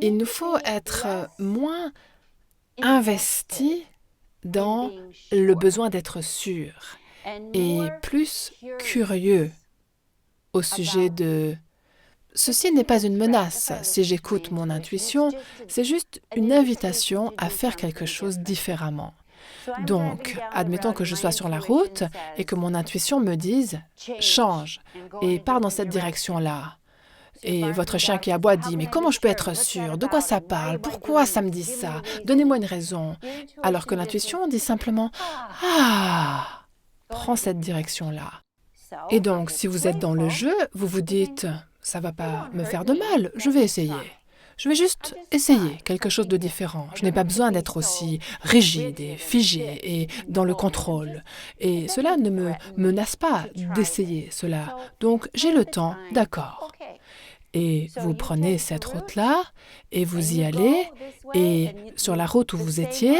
Il nous faut être moins investi dans le besoin d'être sûr et plus curieux au sujet de ceci n'est pas une menace. Si j'écoute mon intuition, c'est juste une invitation à faire quelque chose différemment. Donc, admettons que je sois sur la route et que mon intuition me dise « change et pars dans cette direction-là ». Et votre chien qui aboie dit « mais comment je peux être sûr? De quoi ça parle? Pourquoi ça me dit ça? Donnez-moi une raison. » Alors que l'intuition dit simplement « ah, prends cette direction-là ». Et donc, si vous êtes dans le jeu, vous vous dites « ça va pas me faire de mal, je vais essayer ». Je vais juste essayer quelque chose de différent. Je n'ai pas besoin d'être aussi rigide et figé et dans le contrôle. Et cela ne me menace pas d'essayer cela. Donc, j'ai le temps, d'accord. Et vous prenez cette route-là et vous y allez. Et sur la route où vous étiez,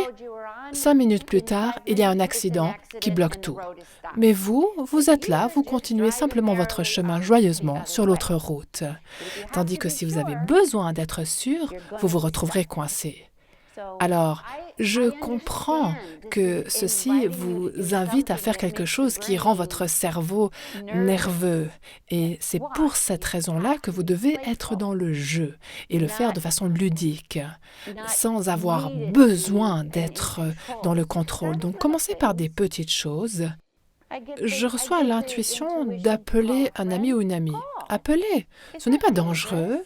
5 minutes plus tard, il y a un accident qui bloque tout. Mais vous êtes là, vous continuez simplement votre chemin joyeusement sur l'autre route. Tandis que si vous avez besoin d'être sûr, vous vous retrouverez coincé. Alors, je comprends que ceci vous invite à faire quelque chose qui rend votre cerveau nerveux. Et c'est pour cette raison-là que vous devez être dans le jeu et le faire de façon ludique, sans avoir besoin d'être dans le contrôle. Donc, commencez par des petites choses. Je reçois l'intuition d'appeler un ami ou une amie. Appelez, ce n'est pas dangereux.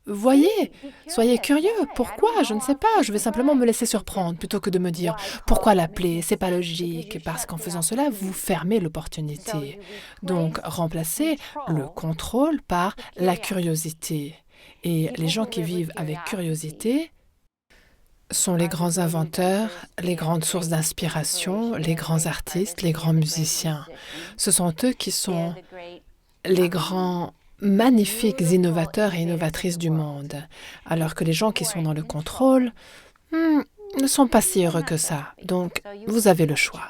Voyez, soyez curieux. Pourquoi? Je ne sais pas. Je vais simplement me laisser surprendre plutôt que de me dire pourquoi l'appeler? C'est pas logique. Parce qu'en faisant cela, vous fermez l'opportunité. Donc, remplacez le contrôle par la curiosité. Et les gens qui vivent avec curiosité sont les grands inventeurs, les grandes sources d'inspiration, les grands artistes, les grands musiciens. Ce sont eux qui sont les grands magnifiques innovateurs et innovatrices du monde, alors que les gens qui sont dans le contrôle ne sont pas si heureux que ça. Donc, vous avez le choix.